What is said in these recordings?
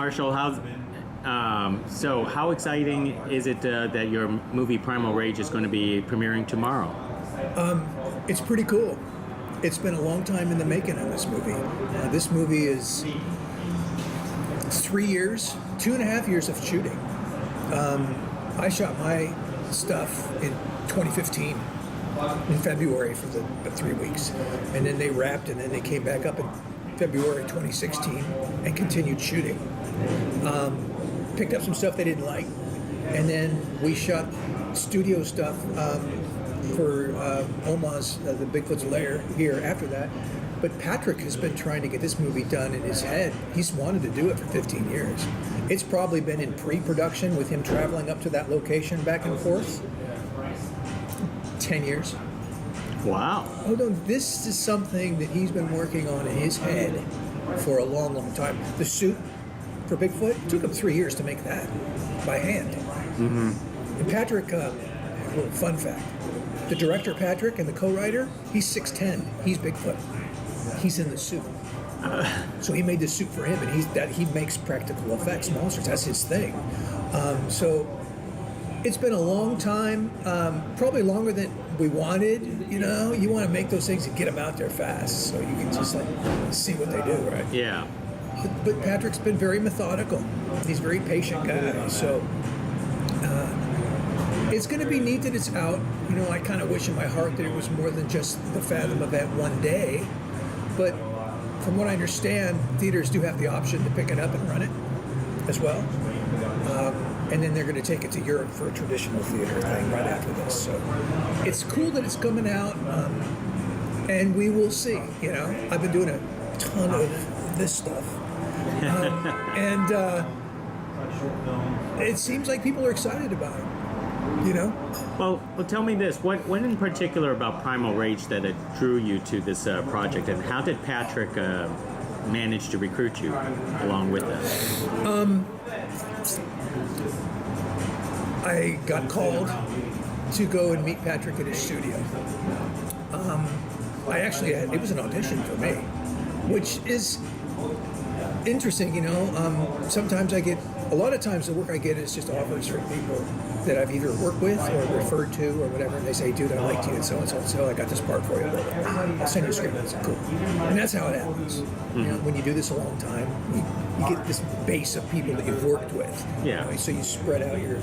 Marshall. So how exciting is it that your movie Primal Rage is going to be premiering tomorrow? It's pretty cool. It's been a long time in the making of this movie. This movie is 3 years, 2.5 years of shooting. I shot my stuff in 2015 in February for the 3 weeks, and then they wrapped, and then they came back up in February 2016 and continued shooting. Picked up some stuff they didn't like, and then we shot studio stuff for Oma's The Bigfoot's Lair here after that. But Patrick has been trying to get this movie done in his head. He's wanted to do it for 15 years. It's probably been in pre-production with him traveling up to that location back and forth. 10 years. Wow. Oh no, this is something that he's been working on in his head for a long, long time. The suit for Bigfoot took him 3 years to make that by hand. Mm-hmm. And Patrick, a little fun fact, the director Patrick and the co-writer, he's 6'10", he's Bigfoot. He's in the suit. So he made this suit for him, and he makes practical effects monsters. That's his thing. So it's been a long time, probably longer than we wanted. You know, you want to make those things and get them out there fast, so you can just like see what they do, right? Yeah. But Patrick's been very methodical. He's a very patient guy. So it's going to be neat that it's out. You know, I kind of wish in my heart that it was more than just the Fathom event one day. But from what I understand, theaters do have the option to pick it up and run it as well. And then they're going to take it to Europe for a traditional theater thing right after this. So it's cool that it's coming out, and we will see. You know, I've been doing a ton of this stuff, and it seems like people are excited about it. You know. Well, tell me this. What in particular about Primal Rage that it drew you to this project, and how did Patrick manage to recruit you along with it? I got called to go and meet Patrick at his studio. It was an audition for me, which is interesting, you know. Sometimes a lot of times the work I get is just offers from people that I've either worked with or referred to or whatever, and they say, dude, I liked you and so-and-so, so I got this part for you. I'll send you a script. It's cool. And that's how it happens. Mm-hmm. You know, when you do this a long time, you get this base of people that you've worked with. Yeah. You know, so you spread out your...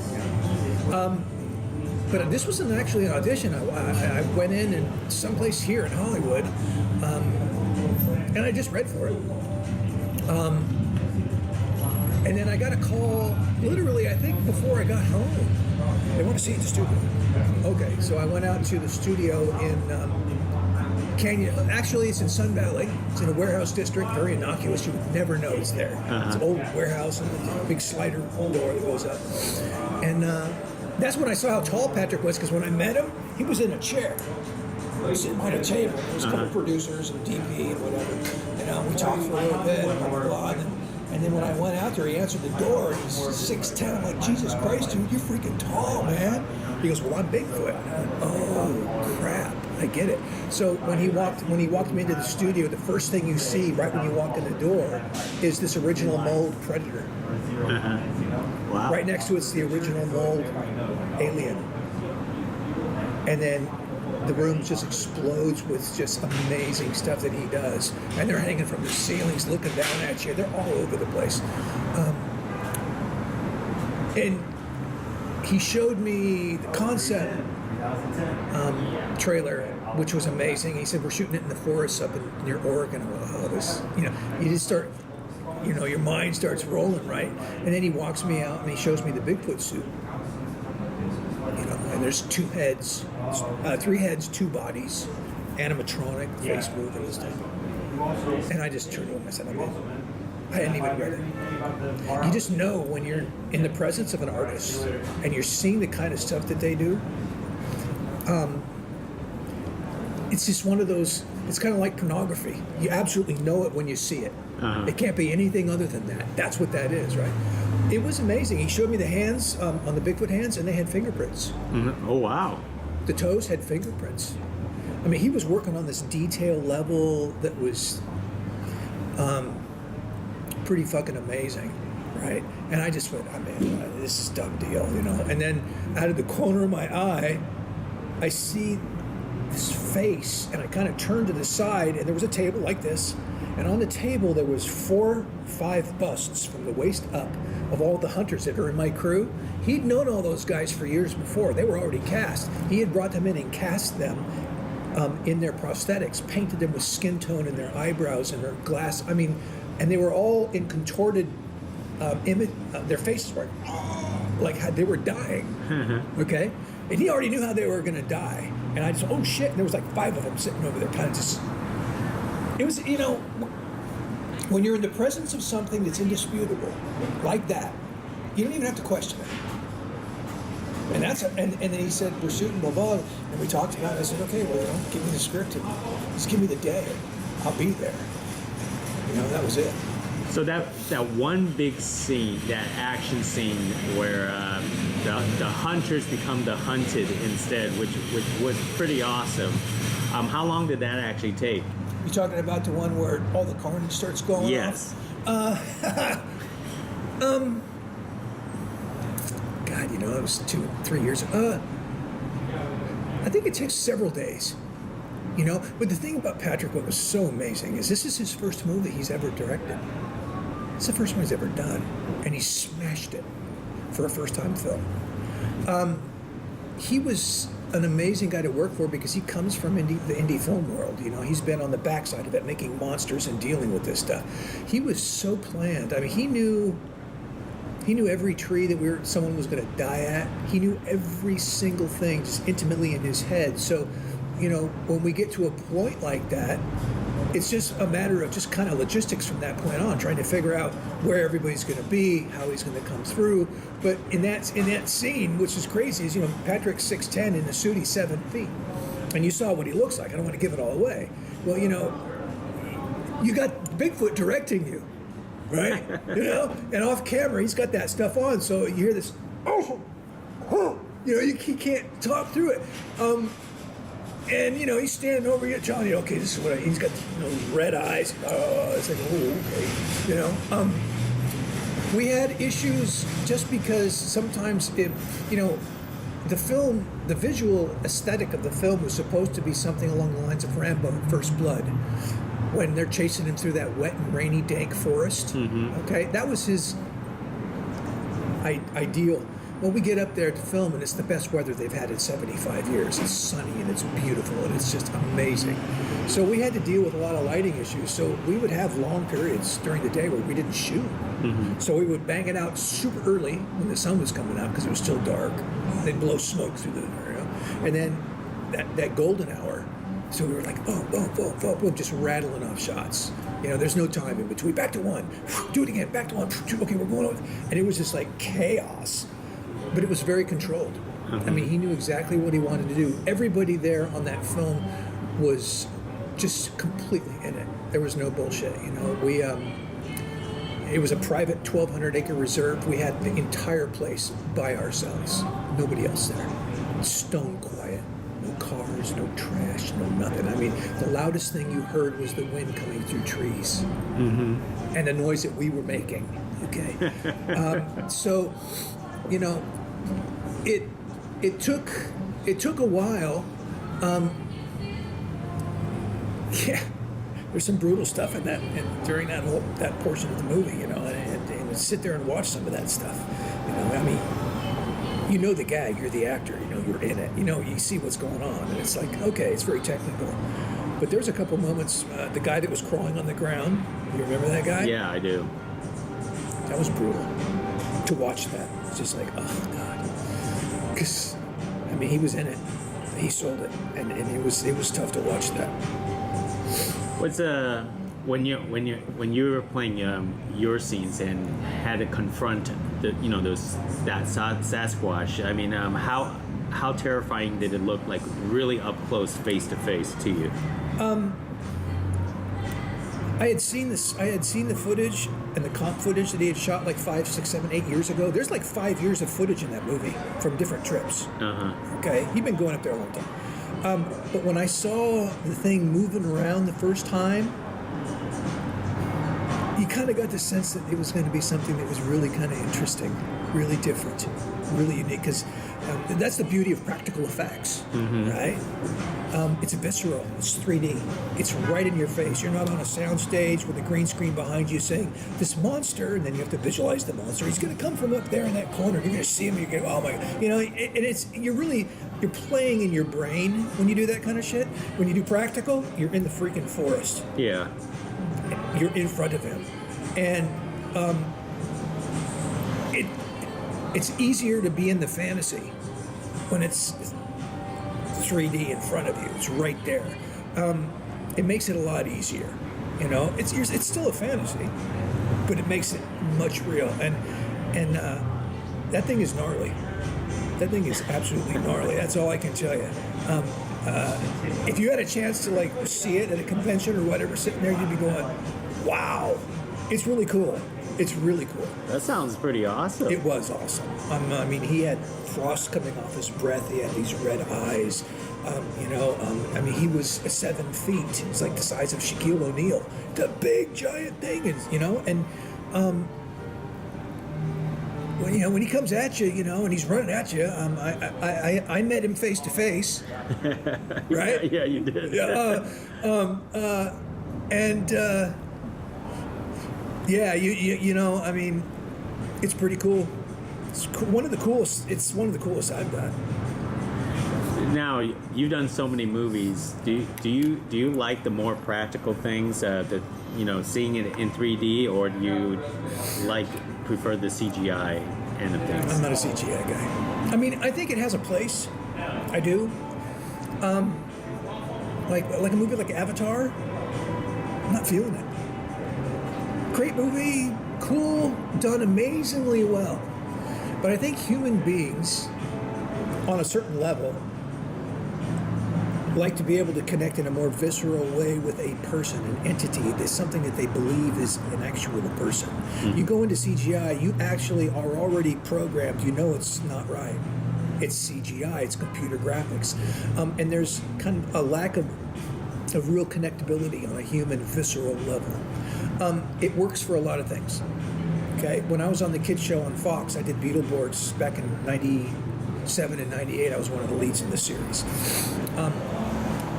but this wasn't actually an audition. I went in and someplace here in Hollywood, and I just read for it. And then I got a call, literally, I think before I got home. They want to see it at the studio. Okay, so I went out to the studio in Canyon. Actually, it's in Sun Valley. It's in a warehouse district, very innocuous. You would never know it's there. Uh-huh. It's an old warehouse and a big slider door that goes up. And that's when I saw how tall Patrick was, because when I met him, he was in a chair. He was sitting behind a table. There was a couple producers and DP and whatever. You know, we talked for a little bit, blah, and then when I went out there, he answered the door. He's 6'10". I'm like, Jesus Christ, dude, you're freaking tall, man. He goes, well, I'm Bigfoot. I went, oh, crap, I get it. So when he walked me into the studio, the first thing you see right when you walk in the door is this original mold predator. Uh-huh. Wow. Right next to it's the original mold alien. And then the room just explodes with just amazing stuff that he does. And they're hanging from the ceilings, looking down at you. They're all over the place. And he showed me the concept trailer, which was amazing. He said, we're shooting it in the forests up near Oregon. Oh, this, you know, you just start, you know, your mind starts rolling, right? And then he walks me out and he shows me the Bigfoot suit. You know, and there's 2 heads, 3 heads, 2 bodies, animatronic, face moving and stuff. And I just turned to him and I said, I'm in. I hadn't even read it. You just know when you're in the presence of an artist and you're seeing the kind of stuff that they do. It's just one of those, it's kind of like pornography. You absolutely know it when you see it. Uh-huh. It can't be anything other than that. That's what that is, right? It was amazing. He showed me the hands, on the Bigfoot hands, and they had fingerprints. Mm-hmm. Oh, wow. The toes had fingerprints. I mean, he was working on this detail level that was pretty fucking amazing, right? And I just went, oh man, this is a done deal, you know. And then out of the corner of my eye, I see this face, and I kind of turned to the side, and there was a table like this, and on the table there was 4, 5 busts from the waist up of all the hunters that are in my crew. He'd known all those guys for years before. They were already cast. He had brought them in and cast them in their prosthetics, painted them with skin tone in their eyebrows and their glass. I mean, and they were all in contorted image. Their faces were like they were dying. Okay, and he already knew how they were going to die. And I just, oh shit! And there was like 5 of them sitting over there, kind of just. It was, you know, when you're in the presence of something that's indisputable, like that, you don't even have to question it. And that's, and then he said, we're shooting blah blah, and we talked about it. I said, okay, well, you know, give me the script and just give me the day. I'll be there. You know, that was it. So that one big scene, that action scene where the hunters become the hunted instead, which was pretty awesome. How long did that actually take? You talking about the one where all the carnage starts going Yes. off? God, you know, it was 2, 3 years. I think it takes several days. You know, but the thing about Patrick, what was so amazing is this is his first movie he's ever directed. It's the first one he's ever done, and he smashed it for a first-time film. He was an amazing guy to work for because he comes from the indie film world. You know, he's been on the backside of it, making monsters and dealing with this stuff. He was so planned. I mean, he knew every tree that someone was going to die at. He knew every single thing just intimately in his head. So, you know, when we get to a point like that, it's just a matter of just kind of logistics from that point on, trying to figure out where everybody's going to be, how he's going to come through. But in that scene, which is crazy, is, you know, Patrick's 6'10", in the suit, he's 7 feet, and you saw what he looks like. I don't want to give it all away. Well, you know, you got Bigfoot directing you, right? You know, and off camera, he's got that stuff on, so you hear this, you know, he can't talk through it. And, you know, he's standing over here telling you, okay, this is what he's got, you know, red eyes. Oh, it's like, oh, okay. You know, we had issues just because sometimes it, you know, the film, the visual aesthetic of the film was supposed to be something along the lines of Rambo, First Blood, when they're chasing him through that wet and rainy, dank forest. Mm-hmm. Okay, that was his ideal. Well, we get up there to film, and it's the best weather they've had in 75 years. It's sunny, and it's beautiful, and it's just amazing. So we had to deal with a lot of lighting issues. So we would have long periods during the day where we didn't shoot. Mm-hmm. So we would bang it out super early when the sun was coming out because it was still dark. They'd blow smoke through the area. And then that golden hour, so we were like, boom, boom, boom, boom, boom, just rattling off shots. You know, there's no time in between. Back to one. Do it again. Back to one. Okay, we're going over. And it was just like chaos. But it was very controlled. Mm-hmm. I mean, he knew exactly what he wanted to do. Everybody there on that film was just completely in it. There was no bullshit, you know. It was a private 1,200-acre reserve. We had the entire place by ourselves. Nobody else there. Stone quiet. No cars, no trash, no nothing. I mean, the loudest thing you heard was the wind coming through trees. Mm-hmm. And the noise that we were making, okay? So, you know, it took a while. Yeah, there's some brutal stuff in that during that portion of the movie, you know, and sit there and watch some of that stuff. You know, I mean, you know the gag, you're the actor, you know you're in it, you know you see what's going on, and it's like, okay, it's very technical. But there's a couple moments. The guy that was crawling on the ground, you remember that guy? Yeah, I do. That was brutal to watch that. It's just like, oh God, because I mean he was in it, he sold it, and it was tough to watch that. What's when you were playing your scenes and had to confront that Sasquatch? I mean, how terrifying did it look, like really up close, face to face to you? I had seen the footage and the comp footage that he had shot like 5, 6, 7, 8 years ago. There's like 5 years of footage in that movie from different trips. Uh-huh. Okay, he'd been going up there a long time. But when I saw the thing moving around the first time, you kind of got the sense that it was going to be something that was really kind of interesting, really different, really unique. Because that's the beauty of practical effects, right? It's visceral. It's 3D. It's right in your face. You're not on a sound stage with a green screen behind you saying, this monster, and then you have to visualize the monster. He's going to come from up there in that corner. You're going to see him. You're going to, oh my God. And you're playing in your brain when you do that kind of shit. When you do practical, you're in the freaking forest. Yeah. You're in front of him. And it's easier to be in the fantasy when it's 3D in front of you. It's right there. It makes it a lot easier. It's still a fantasy, but it makes it much real. And that thing is gnarly. That thing is absolutely gnarly. That's all I can tell you. If you had a chance to see it at a convention or whatever, sitting there, you'd be going, "Wow, it's really cool. It's really cool." That sounds pretty awesome. It was awesome. He had frost coming off his breath. He had these red eyes. He was 7 feet. He was like the size of Shaquille O'Neal. The big giant thing, when he comes at you, and he's running at you, I met him face to face, right? Yeah, you did. It's pretty cool. It's one of the coolest. It's one of the coolest I've done. Now you've done so many movies. Do you like the more practical things, seeing it in 3D, or do you prefer the CGI end of things? I'm not a CGI guy. I think it has a place. I do. Like a movie like Avatar, I'm not feeling it. Great movie, cool, done amazingly well. But I think human beings, on a certain level, like to be able to connect in a more visceral way with a person, an entity. There's something that they believe is an actual person. Mm-hmm. You go into CGI, you actually are already programmed. You know it's not right. It's CGI. It's computer graphics. And there's kind of a lack of real connectability on a human visceral level. It works for a lot of things. Okay? When I was on the kids show on Fox, I did Beetleborgs back in 97 and 98. I was one of the leads in the series.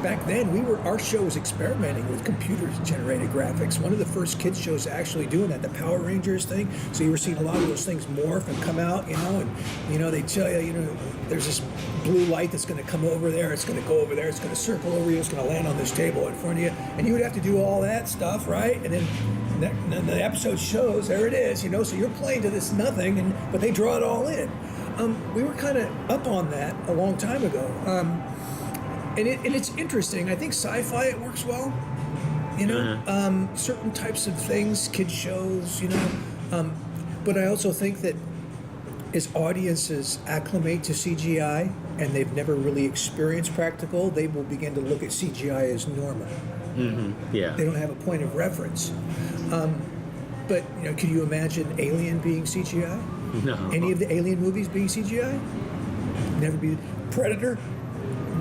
Back then, our show was experimenting with computer-generated graphics. One of the first kids shows actually doing that, the Power Rangers thing. So you were seeing a lot of those things morph and come out, and they tell you, there's this blue light that's going to come over there, it's going to go over there, it's going to circle over you, it's going to land on this table in front of you, and you would have to do all that stuff, right? And then the episode shows, there it is, so you're playing to this nothing, but they draw it all in. We were kind of up on that a long time ago. And it's interesting. I think sci-fi, it works well. Certain types of things, kids shows, but I also think that as audiences acclimate to CGI and they've never really experienced practical, they will begin to look at CGI as normal. Mm-hmm. Yeah. They don't have a point of reference. But can you imagine Alien being CGI? No. Any of the Alien movies being CGI? Never be. Predator?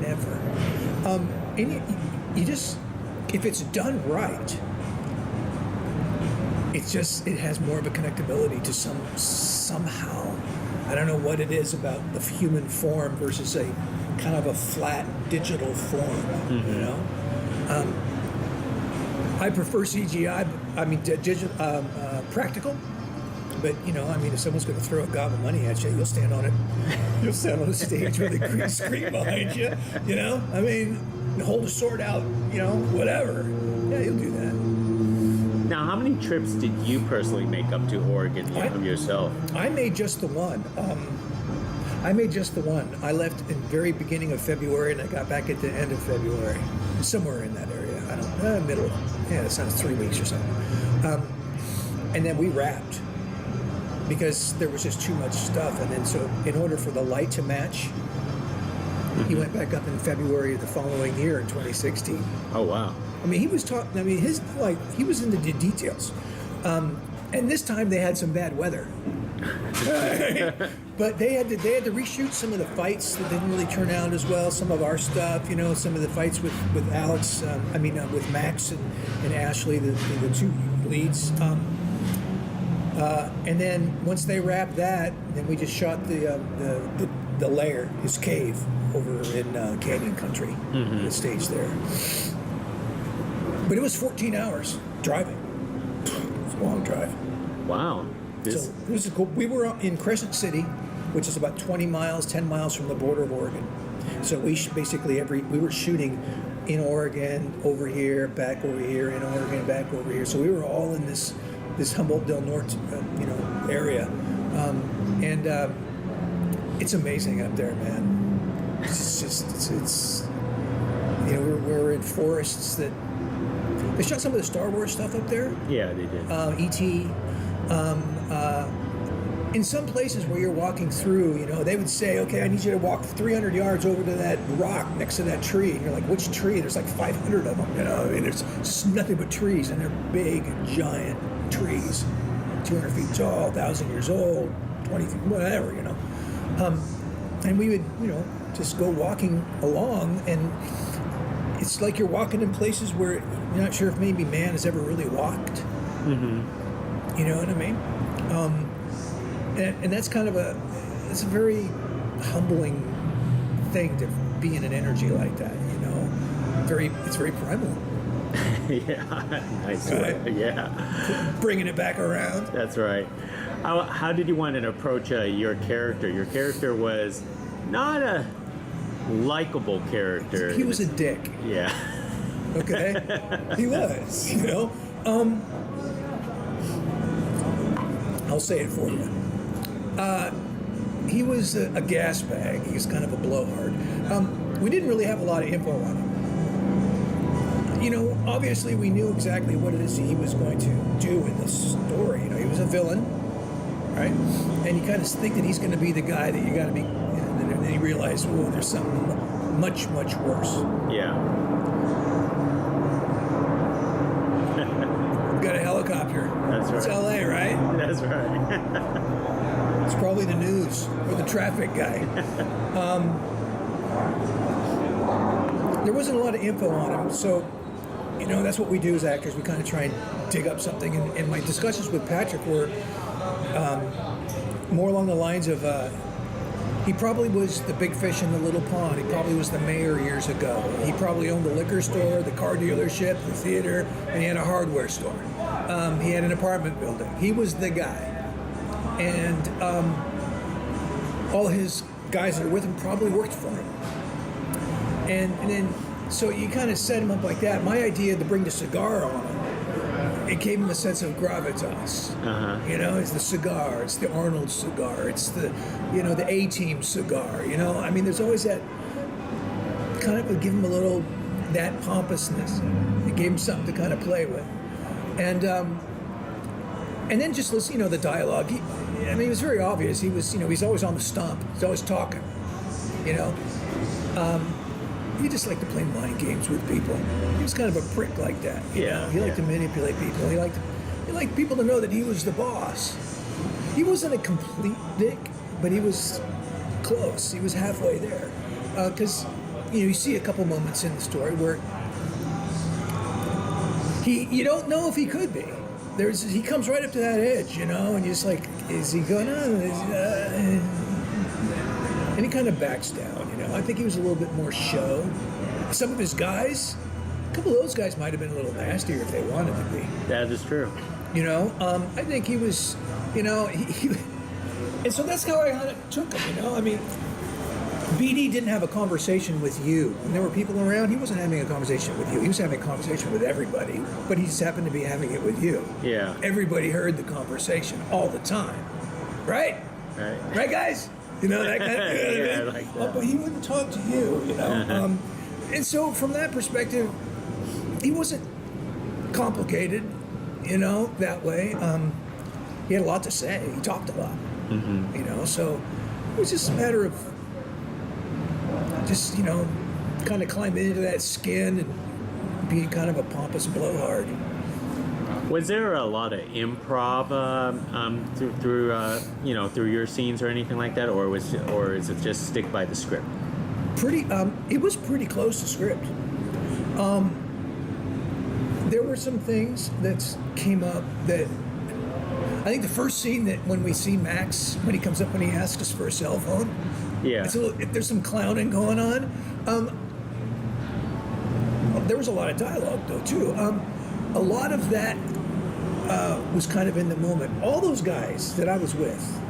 Never. You just, if it's done right, it has more of a connectability to somehow. I don't know what it is about the human form versus a kind of a flat digital form. Mm-hmm. I prefer CGI. Digital, practical. But if someone's going to throw a gob of money at you, you'll stand on it. You'll stand on a stage with a green screen behind you. Hold a sword out. Whatever. Yeah, you'll do that. Now, how many trips did you personally make up to Oregon yourself? I made just the one. I left in the very beginning of February, and I got back at the end of February, somewhere in that area. I don't know, middle. Yeah, that sounds 3 weeks or something. And then we wrapped, because there was just too much stuff. And then so in order for the light to match, he went back up in February of the following year in 2016. Oh, wow. He was talking, he was into the details. And this time they had some bad weather. But they had to reshoot some of the fights that didn't really turn out as well. Some of our stuff, some of the fights with Alex, with Max and Ashley, the two leads. And then once they wrapped that, then we just shot the lair, his cave, over in Canyon Country, the stage there. But it was 14 hours driving. It was a long drive. Wow. So it was cool. We were in Crescent City, which is about 10 miles from the border of Oregon. So we basically we were shooting in Oregon, over here, back over here, in Oregon, back over here. So we were all in this Humboldt Del Norte, area, and it's amazing up there, man. It's we're in forests that they shot some of the Star Wars stuff up there. Yeah, they did. E.T. In some places where you're walking through, they would say, okay, I need you to walk 300 yards over to that rock next to that tree. And you're like, which tree? There's like 500 of them, there's just nothing but trees, and they're big, giant trees, 200 feet tall, 1,000 years old, 20 feet, whatever, And we would, just go walking along, and it's like you're walking in places where you're not sure if maybe man has ever really walked. Mm-hmm. You know what I mean? And that's kind of it's a very humbling thing to be in an energy like that, It's very primal. Yeah, nice. Right? Yeah. Bringing it back around. That's right. How did you want to approach your character? Your character was not a likable character. He was a dick. Yeah. Okay? He was, I'll say it for you. He was a gas bag. He was kind of a blowhard. We didn't really have a lot of info on him. Obviously we knew exactly what it is he was going to do in this story. He was a villain, right? And you kind of think that he's going to be the guy that you got to be, and then you realize, there's something much, much worse. Yeah. Got a helicopter. That's right. It's LA, right? That's right. It's probably the news or the traffic guy. There wasn't a lot of info on him, so that's what we do as actors. We kind of try and dig up something. And my discussions with Patrick were more along the lines of he probably was the big fish in the little pond. He probably was the mayor years ago. He probably owned the liquor store, the car dealership, the theater, and he had a hardware store. He had an apartment building. He was the guy. And all his guys that are with him probably worked for him. And then, so you kind of set him up like that. My idea to bring the cigar on him, it gave him a sense of gravitas. Uh-huh. It's the cigar, it's the Arnold cigar, it's the, the A-Team cigar. There's always that kind of give him a little, that pompousness. It gave him something to kind of play with. And then just listen, the dialogue. It was very obvious. He was, he's always on the stump. He's always talking, He just liked to play mind games with people. He was kind of a prick like that. He liked to manipulate people. He liked people to know that he was the boss. He wasn't a complete dick, but he was close. He was halfway there. Because, you see a couple moments in the story where you don't know if he could be. He comes right up to that edge, and you're just like, is he gonna? And he kind of backs down, I think he was a little bit more show. Some of his guys, a couple of those guys might have been a little nastier if they wanted to be. That is true. I think he was, he and so that's how I kind of took him, BD didn't have a conversation with you. When there were people around, he wasn't having a conversation with you. He was having a conversation with everybody, but he just happened to be having it with you. Yeah. Everybody heard the conversation all the time. Right? Right. Right, guys? That kind of yeah, I like that. But he wouldn't talk to you, Uh-huh. And so from that perspective, he wasn't complicated, that way. He had a lot to say. He talked a lot. Mm-hmm. So it was just a matter of just, kind of climbing into that skin and being kind of a pompous blowhard. Was there a lot of improv through your scenes or anything like that, or is it just stick by the script? It was pretty close to script. There were some things that came up that I think the first scene that when we see Max, when he comes up and he asks us for a cell phone, Yeah. there's some clowning going on. There was a lot of dialogue though too. A lot of that was kind of in the moment. All those guys that I was with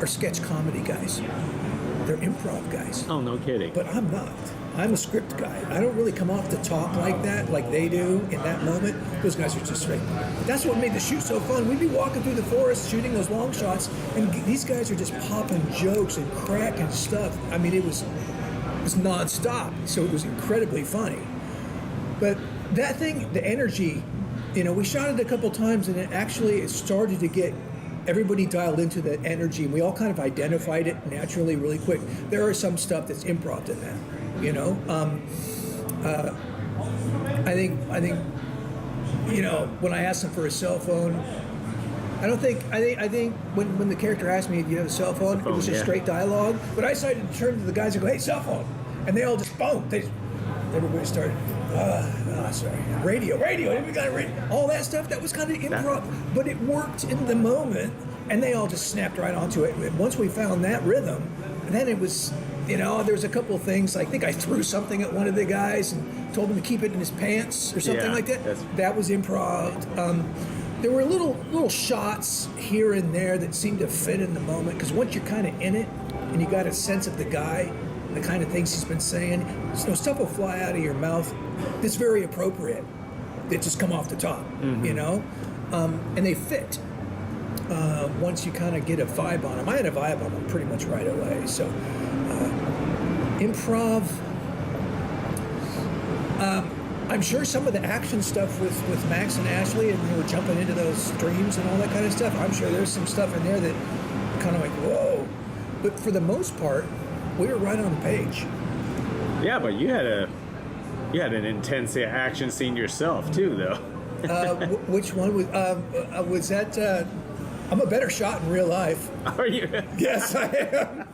are sketch comedy guys. They're improv guys. Oh, no kidding. But I'm not. I'm a script guy. I don't really come off the top like that, like they do in that moment. Those guys are just straight. That's what made the shoot so fun. We'd be walking through the forest shooting those long shots, and these guys are just popping jokes and cracking stuff. I mean, it was nonstop, so it was incredibly funny. But that thing, the energy, we shot it a couple times, and it started to get everybody dialed into that energy, and we all kind of identified it naturally really quick. There are some stuff that's improv in that, I think when I asked him for a cell phone, I think when the character asked me, do you have a cell phone, it was just straight dialogue. But I decided to turn to the guys and go, hey, cell phone. And they all just, boom, everybody started, sorry, radio, we got a radio. All that stuff, that was kind of improv, but it worked in the moment, and they all just snapped right onto it. And once we found that rhythm, then it was, there was a couple of things. I think I threw something at one of the guys and told him to keep it in his pants or something like that. That was improv. There were little shots here and there that seemed to fit in the moment, because once you're kind of in it and you got a sense of the guy, the kind of things he's been saying, so stuff will fly out of your mouth that's very appropriate, that just come off the top, and they fit once you kind of get a vibe on them. I had a vibe on them pretty much right away. So improv, I'm sure some of the action stuff with Max and Ashley, and they were jumping into those streams and all that kind of stuff, I'm sure there's some stuff in there that kind of like, whoa. But for the most part, we were right on the page. Yeah, but you had an intense action scene yourself too, though. Which one was that? I'm a better shot in real life. Are you? Yes, I am.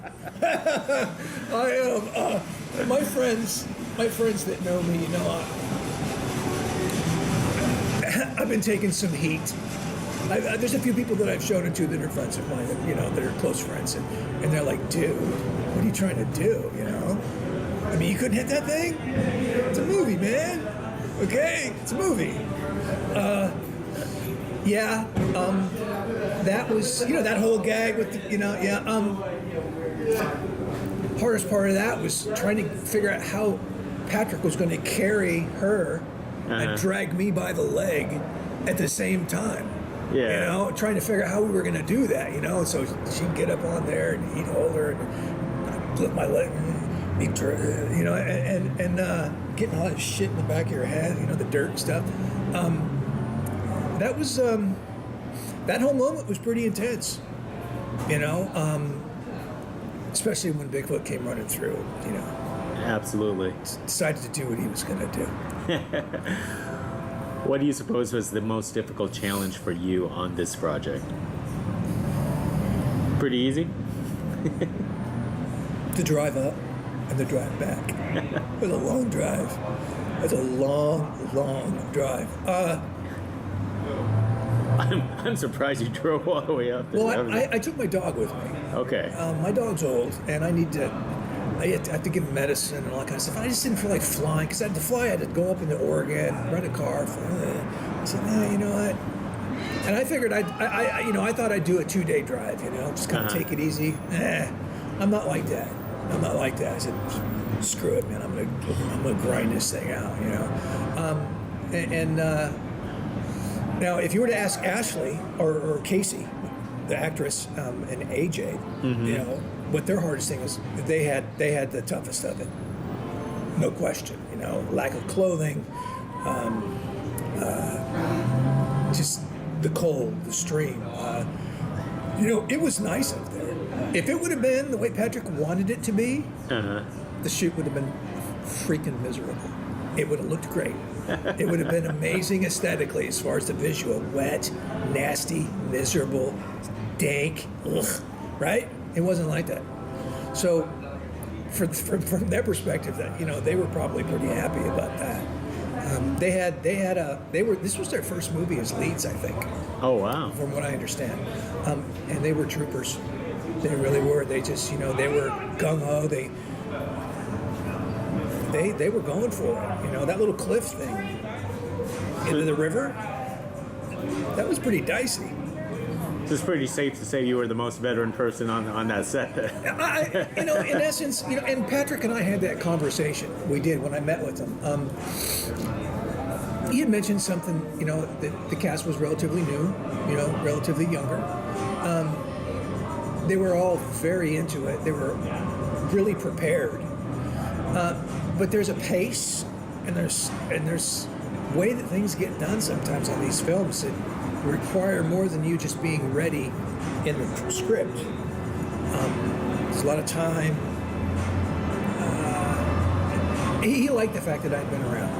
I am. My friends that know me, I've been taking some heat. There's a few people that I've shown it to that are friends of mine, that are close friends, and they're like, dude, what are you trying to do, I mean, you couldn't hit that thing? It's a movie, man. Okay? It's a movie. That was, that whole gag with hardest part of that was trying to figure out how Patrick was going to carry her and drag me by the leg at the same time. Yeah. Trying to figure out how we were going to do that, so she'd get up on there and he'd hold her and I'd flip my leg, and getting all that shit in the back of your head, the dirt and stuff. That was, that whole moment was pretty intense, especially when Bigfoot came running through, Absolutely. Decided to do what he was going to do. What do you suppose was the most difficult challenge for you on this project? Pretty easy? The drive up and the drive back. It was a long drive. It's a long, long drive. I'm surprised you drove all the way up there. Well, I took my dog with me. Okay. My dog's old, and I have to give him medicine and all that kind of stuff. I just didn't feel like flying, because I had to fly. I had to go up into Oregon, rent a car. I said, you know what? And I figured I thought I'd do a 2-day drive, just kind of take it easy. I'm not like that. I said, screw it, man. I'm gonna grind this thing out, Now, if you were to ask Ashley or Casey, the actress, and AJ, what their hardest thing was, they had the toughest of it, no question. Lack of clothing, just the cold, the stream. It was nice up there. If it would have been the way Patrick wanted it to be, the shoot would have been freaking miserable. It would have looked great. It would have been amazing aesthetically as far as the visual. Wet, nasty, miserable, dank, right? It wasn't like that. So from their perspective, that they were probably pretty happy about that. This was their first movie as leads, I think, Oh wow. from what I understand. And they were troopers. They really were. They just, they were gung ho. They were going for it. That little cliff thing into the river, that was pretty dicey. It's pretty safe to say you were the most veteran person on that set. In essence, and Patrick and I had that conversation. We did when I met with him. He had mentioned something, that the cast was relatively new, relatively younger. They were all very into it. They were really prepared. But there's a pace, and there's way that things get done sometimes on these films that require more than you just being ready in the script. There's a lot of time. He liked the fact that I'd been around,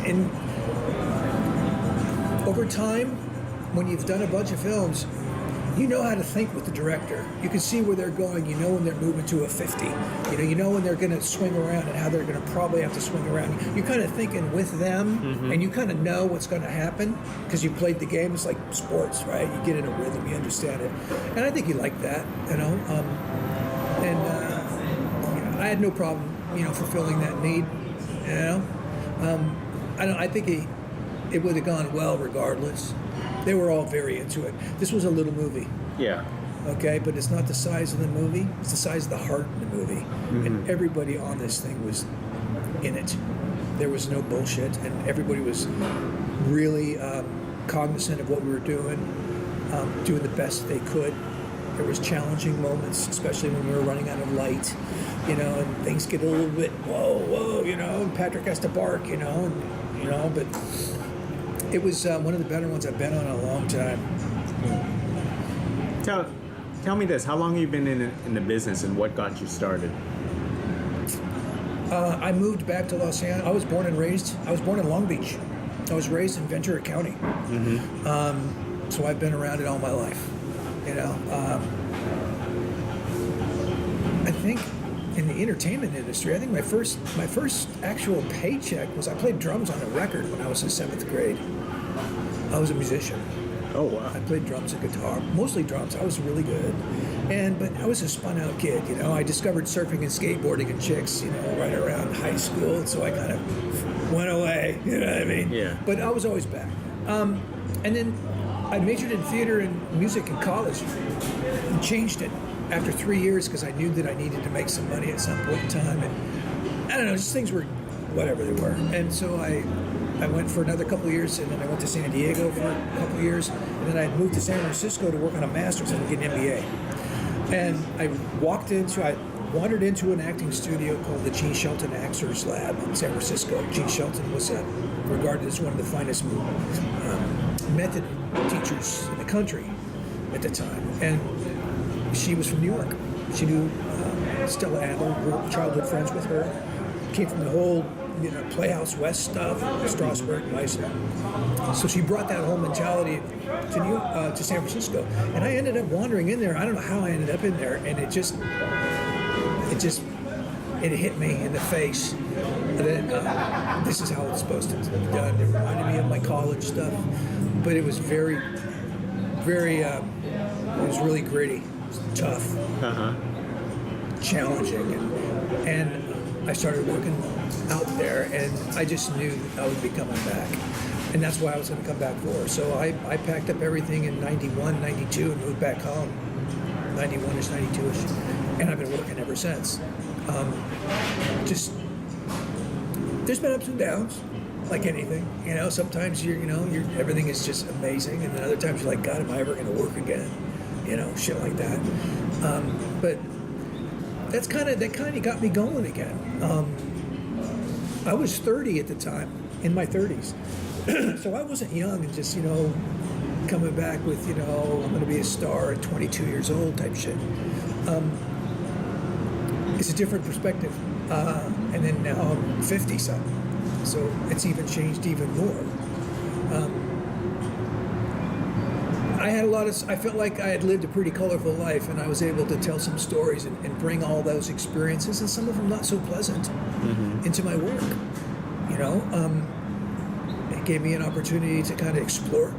and over time, when you've done a bunch of films, you know how to think with the director. You can see where they're going. You know when they're moving to a 50. You know when they're going to swing around and how they're going to probably have to swing around. You're kind of thinking with them, and you kind of know what's going to happen because you played the game. It's like sports, right? You get in a rhythm, you understand it. And I think he liked that, I had no problem, fulfilling that need, I think it would have gone well regardless. They were all very into it. This was a little movie. Yeah. Okay, but it's not the size of the movie. It's the size of the heart in the movie. And everybody on this thing was in it. There was no bullshit, and everybody was really cognizant of what we were doing the best they could. There was challenging moments, especially when we were running out of light, and things get a little bit, whoa, and Patrick has to bark, but it was one of the better ones I've been on in a long time. Tell me this: how long have you been in the business, and what got you started? I moved back to Los Angeles. I was born in Long Beach. I was raised in Ventura County. So I've been around it all my life. I think in the entertainment industry, I think my first actual paycheck was I played drums on a record when I was in 7th grade. I was a musician. Oh wow! I played drums and guitar, mostly drums. I was really good, but I was a spun-out kid. I discovered surfing and skateboarding and chicks, right around high school, and so I kind of went away. You know what I mean? Yeah. But I was always back. And then I majored in theater and music in college, and changed it after 3 years because I knew that I needed to make some money at some point in time, and I don't know, just things were whatever they were, and so I went for another couple of years, and then I went to San Diego for a couple of years, and then I moved to San Francisco to work on a master's and get an MBA. And I wandered into an acting studio called the Gene Shelton Actors Lab in San Francisco. Gene Shelton was regarded as one of the finest method teachers in the country at the time, and she was from New York. She knew Stella Adler, grew childhood friends with her, came from the whole Playhouse West stuff, Strasberg, Meisner. So she brought that whole mentality to San Francisco, and I ended up wandering in there. I don't know how I ended up in there, and it hit me in the face that this is how it's supposed to be done. It reminded me of my college stuff, but it was very, very, it was really gritty, tough, challenging, and I started working out there, and I just knew I would be coming back, and that's why I was going to come back for. So I packed up everything in 91, 92 and moved back home, 91-ish, 92-ish, and I've been working ever since. Just, there's been ups and downs, like anything, sometimes you're everything is just amazing, and then other times you're like, God, am I ever going to work again? Shit like that. But that kind of got me going again. I was 30 at the time, in my 30s. So I wasn't young and just, coming back with, I'm going to be a star at 22 years old type shit. It's a different perspective. And then now I'm 50-something. So it's even changed even more. I had a lot of. I felt like I had lived a pretty colorful life, and I was able to tell some stories and bring all those experiences, and some of them not so pleasant, into my work. You know, it gave me an opportunity to kind of explore,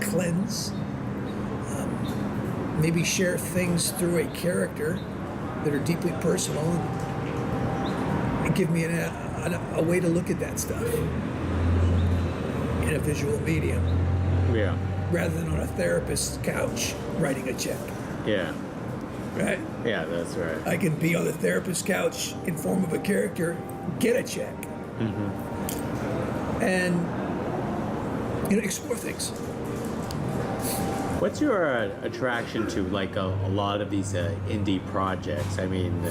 cleanse, maybe share things through a character that are deeply personal, and give me a way to look at that stuff in a visual medium. Yeah. Rather than on a therapist's couch writing a check. Yeah. Right? Yeah, that's right. I can be on the therapist's couch in form of a character, get a check, and explore things. What's your attraction to like a lot of these indie projects? I mean,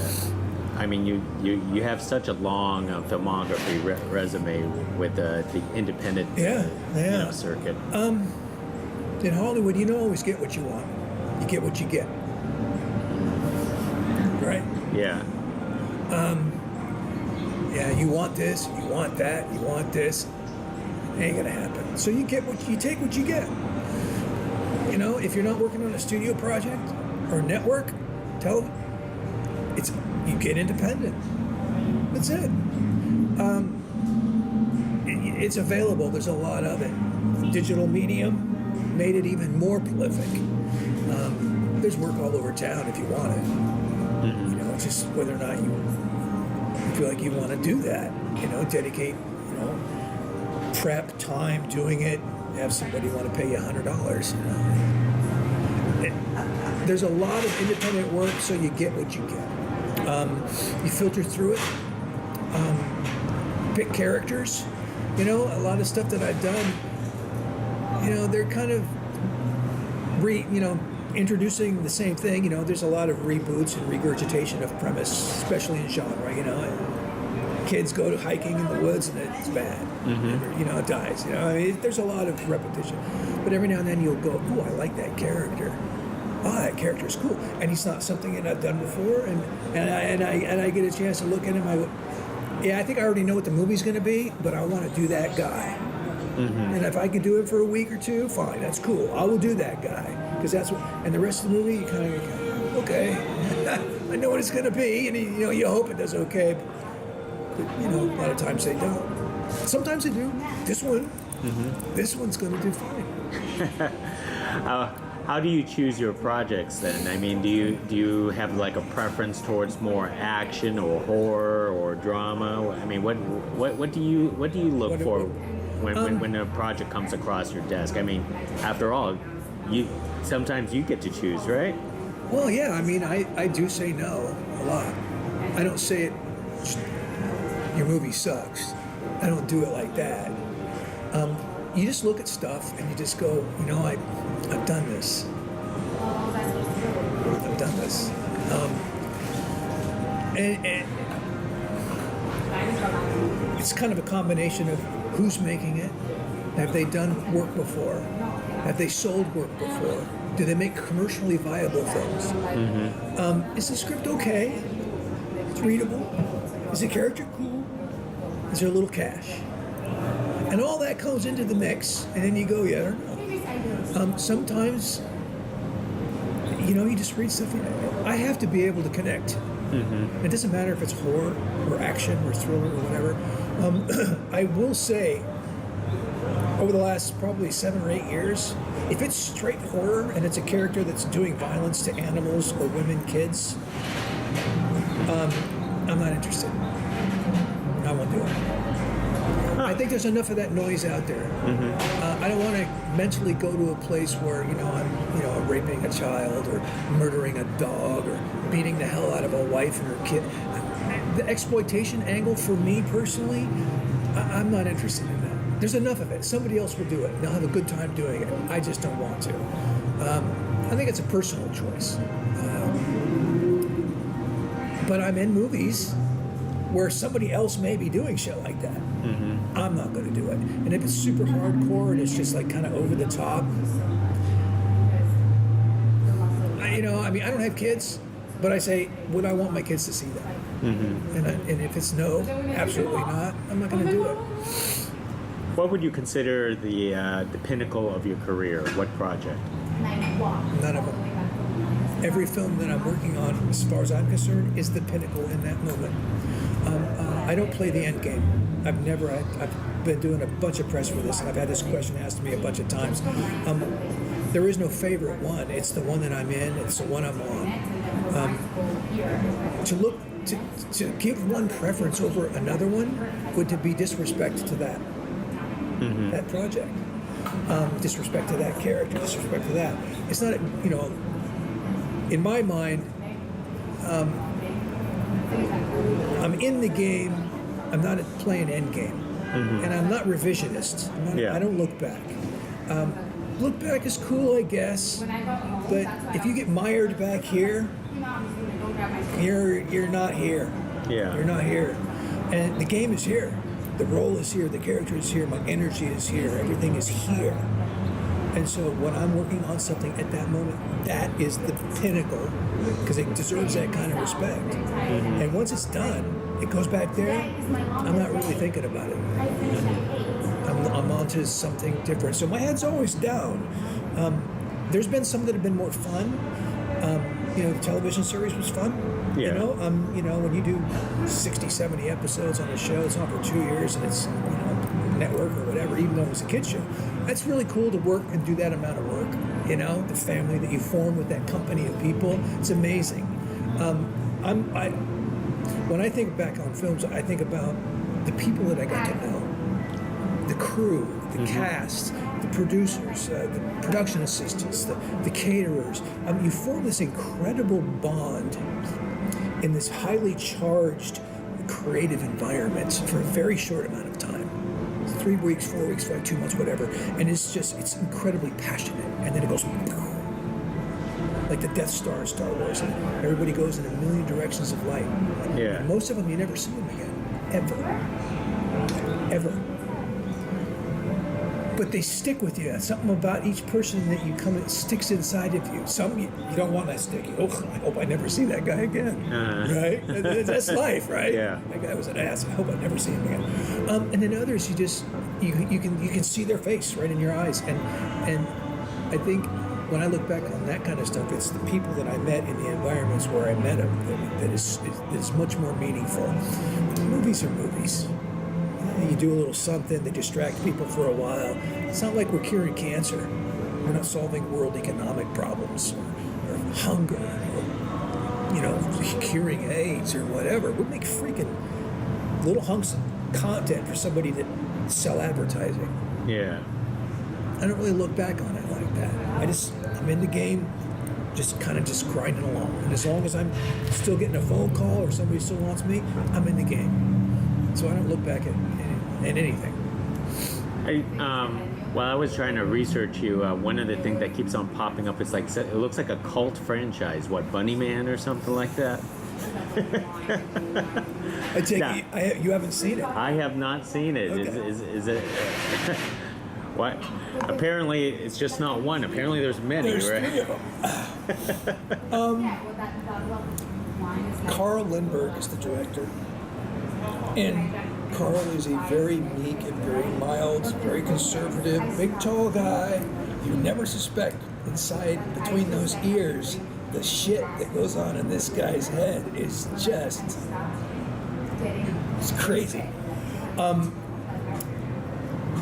you have such a long filmography resume with the independent circuit. In Hollywood, you don't always get what you want. You get what you get. Right? Yeah. Yeah, you want this, you want that, you want this. Ain't gonna happen. So you take what you get. You know, if you're not working on a studio project or network, you get independent. That's it. It's available. There's a lot of it. Digital medium made it even more prolific. There's work all over town if you want it. You know, it's just whether or not you feel like you want to do that. You know, dedicate, prep time doing it. Have somebody want to pay you $100. You know, there's a lot of independent work, so you get what you get. You filter through it. Pick characters. You know, a lot of stuff that I've done, they're kind of introducing the same thing. You know, there's a lot of reboots and regurgitation of premise, especially in genre. You know, kids go to hiking in the woods and it's bad. It dies. You know, there's a lot of repetition. But every now and then you'll go, "Ooh, I like that character. Oh, that character's cool," and he's not something that I've done before. And I get a chance to look at him. I go, "Yeah, I think I already know what the movie's going to be, but I want to do that guy." And if I can do it for a week or two, fine, that's cool. I will do that guy because that's what. And the rest of the movie, you kind of okay, I know what it's going to be, and you hope it does okay. But a lot of times they don't. Sometimes they do. This one's going to do fine. How do you choose your projects then? I mean, do you have like a preference towards more action or horror or drama? I mean, what do you look for when a project comes across your desk? I mean, after all, sometimes you get to choose, right? Well, yeah. I mean, I do say no a lot. I don't say it. Your movie sucks. I don't do it like that. You just look at stuff and you just go, I've done this. I've done this. And it's kind of a combination of who's making it. Have they done work before? Have they sold work before? Do they make commercially viable things? Is the script okay? It's readable? Is the character cool? Is there a little cash? And all that goes into the mix, and then you go, I don't know. Sometimes, you just read stuff. I have to be able to connect. It doesn't matter if it's horror or action or thriller or whatever. I will say, over the last probably 7 or 8 years, if it's straight horror and it's a character that's doing violence to animals or women, kids, I'm not interested. I won't do it. I think there's enough of that noise out there. I don't want to mentally go to a place where I'm raping a child or murdering a dog or beating the hell out of a wife and her kid. The exploitation angle for me personally, I'm not interested in that. There's enough of it. Somebody else will do it. They'll have a good time doing it. I just don't want to. I think it's a personal choice. But I'm in movies where somebody else may be doing shit like that. I'm not going to do it. And if it's super hardcore and it's just like kind of over the top, I don't have kids, but I say, would I want my kids to see that? And if it's no, absolutely not, I'm not going to do it. What would you consider the pinnacle of your career? What project? None of them. Every film that I'm working on, as far as I'm concerned, is the pinnacle in that moment. I don't play the end game. I've been doing a bunch of press for this, and I've had this question asked to me a bunch of times. There is no favorite one. It's the one that I'm in. It's the one I'm on. To give one preference over another one would to be disrespect to that project. Disrespect to that character. Disrespect to that. It's not, in my mind, I'm in the game. I'm not playing end game, and I'm not revisionist. I don't look back. Look back is cool, I guess, but if you get mired back here, you're not here. Yeah. You're not here, and the game is here. The role is here. The character is here. My energy is here. Everything is here. And so when I'm working on something at that moment, that is the pinnacle, because it deserves that kind of respect. And once it's done, it goes back there. I'm not really thinking about it. I'm on to something different. So my head's always down. There's been some that have been more fun. The television series was fun. Yeah. When you do 60, 70 episodes on a show, it's on for 2 years, and it's, network or whatever, even though it was a kid's show. That's really cool to work and do that amount of work. The family that you form with that company of people, it's amazing. When I think back on films, I think about the people that I got to know, the crew, the cast, the producers, the production assistants, the caterers. You form this incredible bond in this highly charged, creative environment for a very short amount of time. 3 weeks, 4 weeks, 2 months, whatever. And it's incredibly passionate. And then it goes like the Death Star in Star Wars. And everybody goes in a million directions of light. Yeah. And most of them, you never see them again. Ever. But they stick with you. Something about each person that you come, it sticks inside of you. Some you don't want that stick. I hope I never see that guy again. Right? That's life, right? Yeah. That guy was an ass. I hope I never see him again. And then others, you can see their face right in your eyes. And I think when I look back on that kind of stuff, it's the people that I met in the environments where I met them that is much more meaningful. Movies are movies. You do a little something to distract people for a while. It's not like we're curing cancer. We're not solving world economic problems or hunger or, curing AIDS or whatever. We make freaking little hunks of content for somebody to sell advertising. Yeah. I don't really look back on it like that. I'm in the game, just grinding along. And as long as I'm still getting a phone call or somebody still wants me, I'm in the game. So I don't look back at anything. While I was trying to research you, one of the things that keeps on popping up is it looks like a cult franchise. What, Bunnyman or something like that? I take it you haven't seen it. I have not seen it. Okay. Is it? What? Apparently, it's just not one. Apparently, there's many. There's right? 3 of them. Carl Lindbergh is the director. And Carl is a very meek and very mild, very conservative, big, tall guy. You never suspect inside between those ears the shit that goes on in this guy's head is just, it's crazy.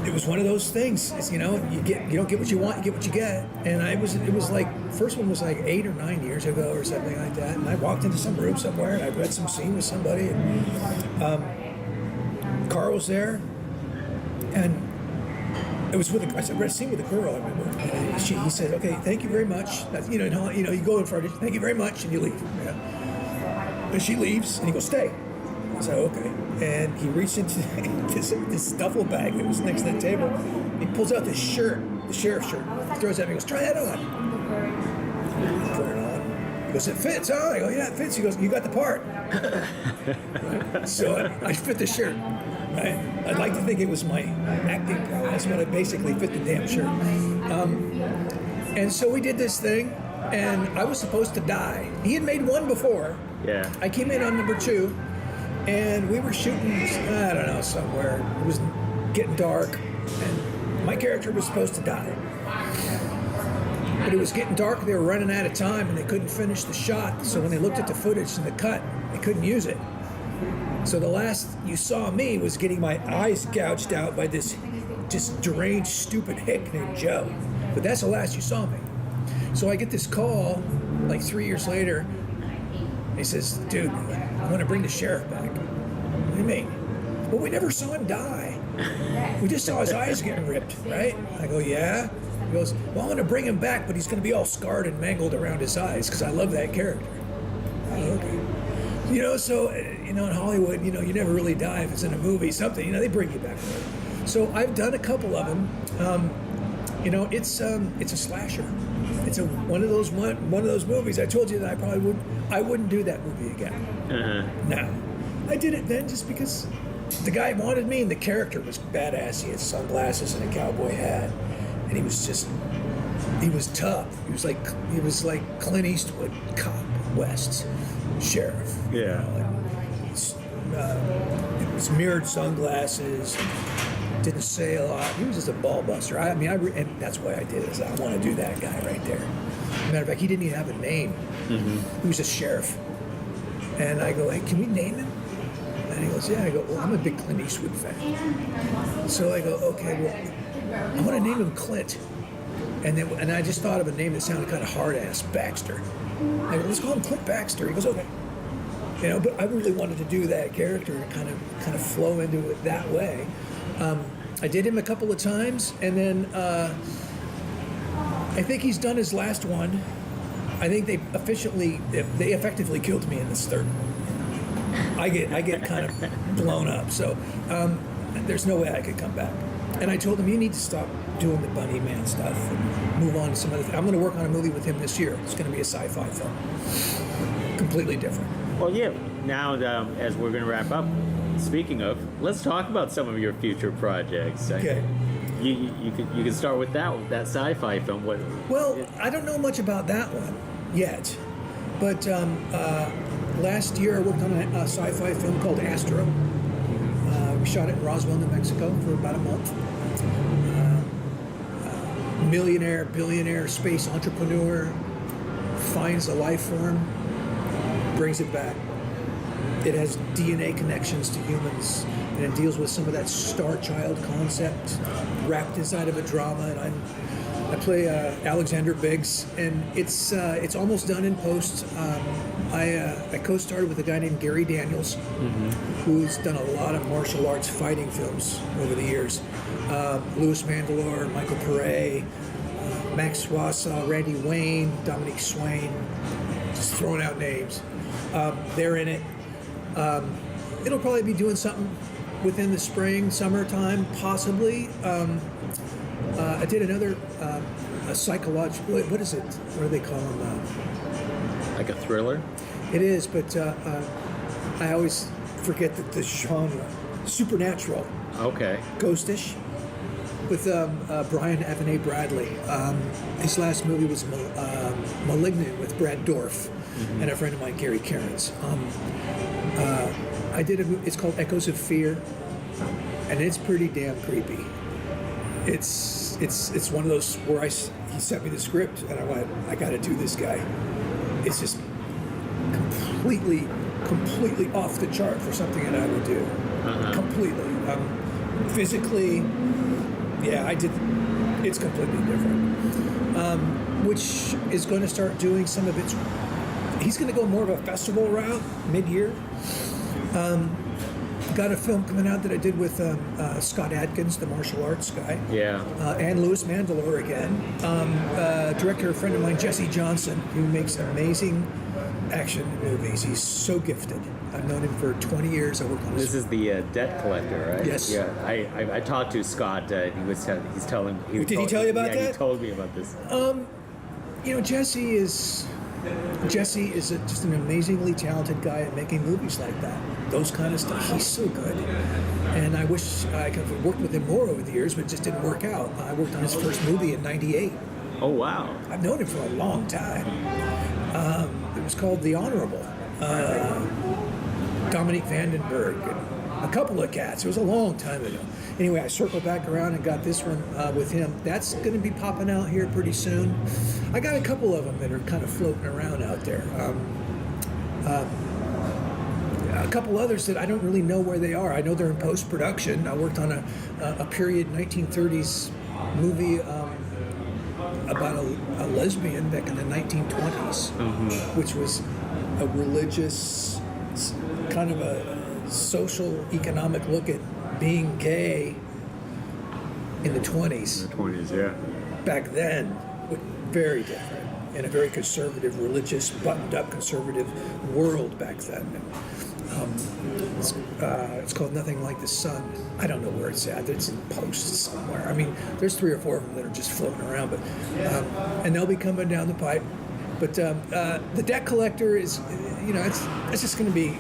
It was one of those things. It's, you don't get what you want, you get what you get. And it was like, first one was like 8 or 9 years ago or something like that. And I walked into some room somewhere and I read some scene with somebody. And Carl was there, and it was I read a scene with a girl. I remember. And he said, "Okay, thank you very much." That's, you go in front of, "Thank you very much," and you leave. Yeah. And she leaves, and he goes, "Stay." I said, "Okay." And he reached into this duffel bag that was next to the table. He pulls out this shirt, the sheriff's shirt, throws it at me. He goes, "Try that on." Put it on. He goes, "It fits." Oh, I go, "Yeah, it fits." He goes, "You got the part." Right? So I fit the shirt. Right? I'd like to think it was my acting prowess, but I basically fit the damn shirt. And so we did this thing, and I was supposed to die. He had made one before. Yeah. I came in on number 2, and we were shooting, I don't know, somewhere. It was getting dark. And my character was supposed to die. But it was getting dark, they were running out of time, and they couldn't finish the shot. So when they looked at the footage and the cut, they couldn't use it. So the last you saw me was getting my eyes gouged out by this just deranged, stupid hick named Joe. But that's the last you saw me. So I get this call, like 3 years later. He says, dude, I want to bring the sheriff back. What do you mean? Well, we never saw him die. We just saw his eyes getting ripped, right? I go, yeah? He goes, well, I'm going to bring him back, but he's going to be all scarred and mangled around his eyes because I love that character. Oh, okay. You know, so, in Hollywood, you never really die if it's in a movie, something, they bring you back. So I've done a couple of them. It's a slasher. It's one of those movies. I told you that I wouldn't do that movie again. Uh-huh. No. I did it then just because the guy wanted me and the character was badass. He had sunglasses and a cowboy hat. And he was tough. He was like Clint Eastwood, cop, West, sheriff. Yeah. It was mirrored sunglasses. Didn't say a lot. He was just a ball buster. And that's why I did it. I want to do that guy right there. Matter of fact, he didn't even have a name. Mm-hmm. He was a sheriff. And I go, hey, can we name him? And he goes, yeah. I go, well, I'm a big Clint Eastwood fan. So I go, okay, well, I want to name him Clint. And I just thought of a name that sounded kind of hard-ass, Baxter. I go, let's call him Clint Baxter. He goes, okay. But I really wanted to do that character and kind of flow into it that way. I did him a couple of times, and then I think he's done his last one. I think they effectively killed me in this third one. I get kind of blown up, so there's no way I could come back. And I told him, you need to stop doing the Bunnyman stuff and move on to some other thing. I'm going to work on a movie with him this year. It's going to be a sci-fi film, completely different. Well, yeah. Now, as we're going to wrap up, speaking of, let's talk about some of your future projects. Okay. You can start with that sci-fi film. Well, I don't know much about that one yet, but last year I worked on a sci-fi film called Astro. We shot it in Roswell, New Mexico for about a month. Millionaire, billionaire, space entrepreneur finds a life form, brings it back. It has DNA connections to humans, and it deals with some of that star child concept wrapped inside of a drama. And I play Alexander Biggs, and it's almost done in post. I co-starred with a guy named Gary Daniels, who's done a lot of martial arts fighting films over the years. Louis Mandylor, Michael Pare, Max Swassa, Randy Wayne, Dominique Swain, just throwing out names. They're in it. It'll probably be doing something within the spring, summertime, possibly. I did another a psychological. What is it? What do they call them? Like a thriller? It is, but I always forget the genre. Supernatural. Okay. Ghostish. With Brian Evan Bradley. His last movie was Malignant with Brad Dourif and a friend of mine, Gary Cairns. I did it's called Echoes of Fear, and it's pretty damn creepy. It's one of those where he sent me the script and I went, I got to do this guy. It's just completely off the chart for something that I would do. Completely. Physically, yeah, I did. It's completely different. Which is going to start doing some of its. He's going to go more of a festival route mid-year. Got a film coming out that I did with Scott Adkins, the martial arts guy. Yeah. And Louis Mandylor again. Director, a friend of mine, Jesse Johnson, who makes amazing action movies. He's so gifted. I've known him for 20 years. I worked on This is the debt collector, right? Yes. Yeah. I talked to Scott. He's telling. Did he tell you about that? Yeah, he told me about this. Jesse is just an amazingly talented guy at making movies like that. Those kind of stuff. He's so good. And I wish I could have worked with him more over the years, but it just didn't work out. I worked on his first movie in '98. Oh, wow. I've known him for a long time. It was called The Honorable. Dominique Vandenberg, a couple of cats. It was a long time ago. Anyway, I circled back around and got this one with him. That's going to be popping out here pretty soon. I got a couple of them that are kind of floating around out there. A couple others that I don't really know where they are. I know they're in post-production. I worked on a period 1930s movie about a lesbian back in the 1920s, which was a religious, kind of a social, economic look at being gay in the 20s. In the 20s, yeah. Back then, very different, in a very conservative, religious, buttoned-up conservative world back then. It's called Nothing Like the Sun. I don't know where it's at. It's in posts somewhere. I mean, there's 3 or 4 of them that are just floating around, but and they'll be coming down the pipe. But the Debt Collector is, it's just going to be,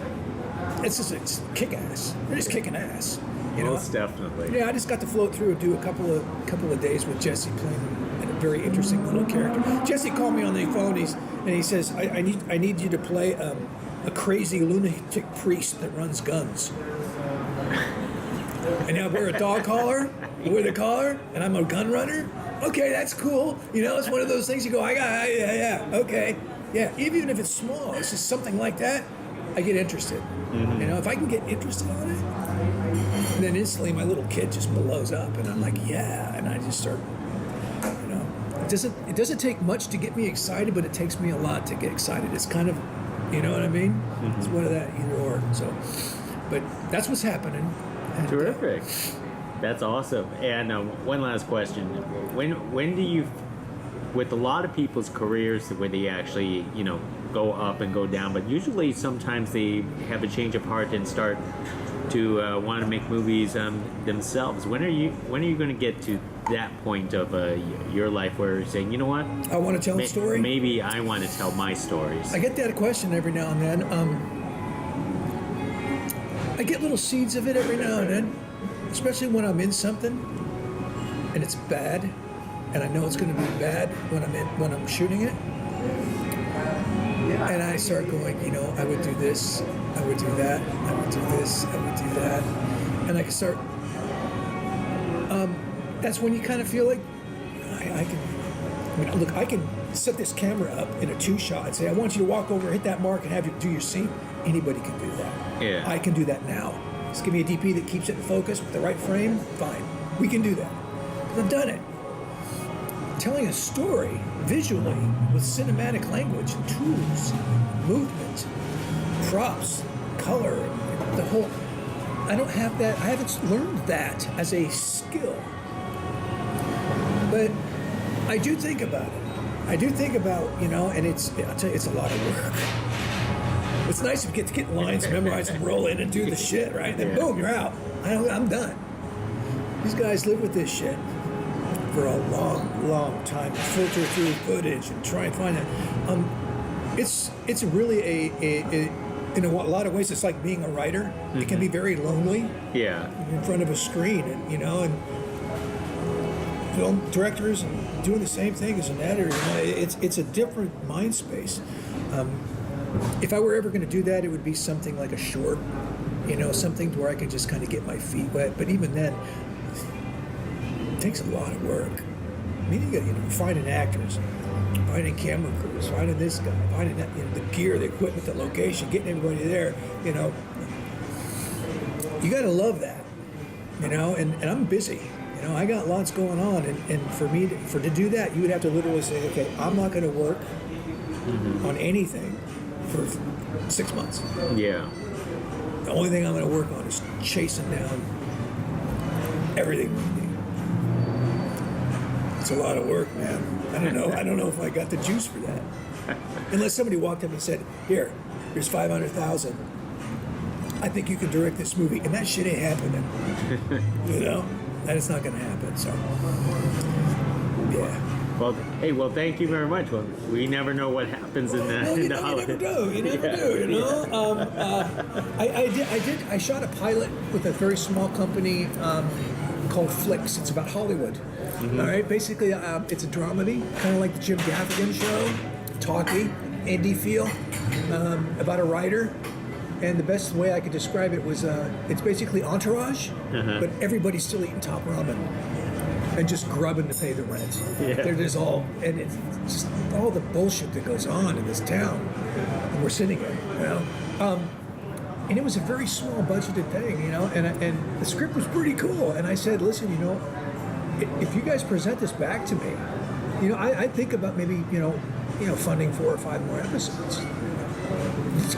it's kick-ass. They're just kicking ass. Most definitely. Yeah, I just got to float through and do a couple of days with Jesse playing a very interesting little character. Jesse called me on the phone. He says, I need you to play a crazy lunatic priest that runs guns. And I wear a dog collar, and I'm a gun runner. Okay, that's cool. It's one of those things you go, yeah, okay. Yeah, even if it's small, it's just something like that, I get interested. If I can get interested on it, then instantly my little kid just blows up, and I'm like, yeah, and I just start, it doesn't take much to get me excited, but it takes me a lot to get excited. It's kind of, you know what I mean? It's one of that, either or. So, but that's what's happening. And, Terrific. That's awesome. And one last question: when do you, with a lot of people's careers, where they actually go up and go down, but usually sometimes they have a change of heart and start to want to make movies themselves. When are you going to get to that point of your life where you're saying, you know what? I want to tell a story. Maybe I want to tell my stories. I get that question every now and then. I get little seeds of it every now and then, especially when I'm in something and it's bad, and I know it's going to be bad when I'm shooting it. And I start going, I would do this, I would do that, I would do this, I would do that, and I can start. That's when you kind of feel like I can set this camera up in a 2-shot and say, I want you to walk over, hit that mark, and have you do your scene. Anybody can do that. Yeah. I can do that now. Just give me a DP that keeps it in focus with the right frame. Fine, we can do that. I've done it. Telling a story visually with cinematic language and tools, movement, props, color, the whole. I don't have that. I haven't learned that as a skill. But I do think about it. I do think about, and I'll tell you, it's a lot of work. It's nice to get lines memorized and roll in and do the shit, right? Then boom, you're out. I'm done. These guys live with this shit for a long, long time. Filter through footage and try and find it. It's really in a lot of ways, it's like being a writer. It can be very lonely. Yeah. In front of a screen, and film directors and doing the same thing as an editor. It's a different mind space. If I were ever going to do that, it would be something like a short, something where I could just kind of get my feet wet. But even then, it takes a lot of work. I mean, you got finding actors, finding camera crews, finding this guy, finding that, the gear, the equipment, the location, getting everybody there. You got to love that, And I'm busy. I got lots going on, and for me to do that, you would have to literally say, okay, I'm not going to work on anything for 6 months. Yeah. The only thing I'm going to work on is chasing down everything we need. It's a lot of work, man. I don't know if I got the juice for that. Unless somebody walked up and said, here's $500,000. I think you can direct this movie, and that shit ain't happening. That is not going to happen. So, yeah. Well, thank you very much. Well, we never know what happens in the You never do. I shot a pilot with a very small company called Flicks. It's about Hollywood. All right, basically, it's a dramedy, kind of like the Jim Gaffigan show, talky, indie feel, about a writer And the best way I could describe it was it's basically Entourage, but everybody's still eating top ramen and just grubbing to pay the rent. Yeah. They're just all, and it's just all the bullshit that goes on in this town. And we're sitting here, you know. And it was a very small budgeted thing, you know, and the script was pretty cool. And I said, listen, you know, if you guys present this back to me, you know, I think about maybe, you know, funding 4 or 5 more episodes.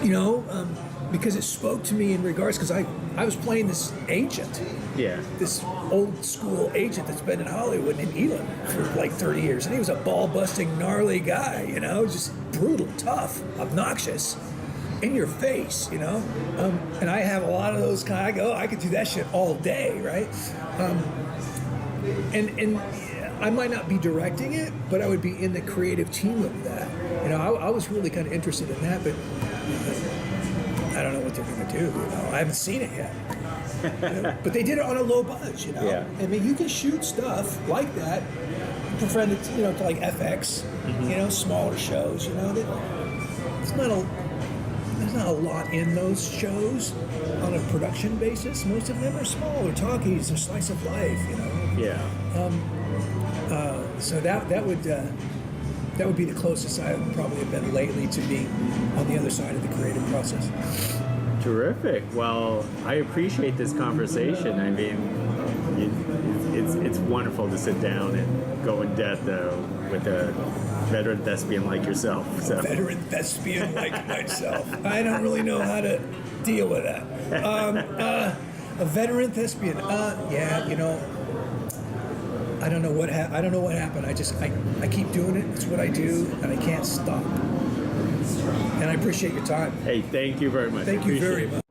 You know, because it spoke to me in regards, because I was playing this agent. Yeah. This old school agent that's been in Hollywood in Elam for like 30 years. And he was a ball-busting, gnarly guy, you know, just brutal, tough, obnoxious, in your face, you know. And I have a lot of those kind. I could do that shit all day, right? And I might not be directing it, but I would be in the creative team of that. You know, I was really kind of interested in that, but I don't know what they're going to do. You know, I haven't seen it yet. You know? But they did it on a low budget. You know, Yeah. I mean, you can shoot stuff like that, prefer it, you know, to like FX. You know, smaller shows. You know, there's not a lot in those shows on a production basis. Most of them are small. They're talkies. They're slice of life. You know. Yeah. So that would be the closest I would probably have been lately to be on the other side of the creative process. Terrific. Well, I appreciate this conversation. I mean, it's wonderful to sit down and go in depth with a veteran thespian like yourself. So. Veteran thespian like myself. I don't really know how to deal with that. A veteran thespian. Yeah, you know. I don't know what happened. I keep doing it. It's what I do, and I can't stop. And I appreciate your time. Hey, thank you very much. Thank you very much.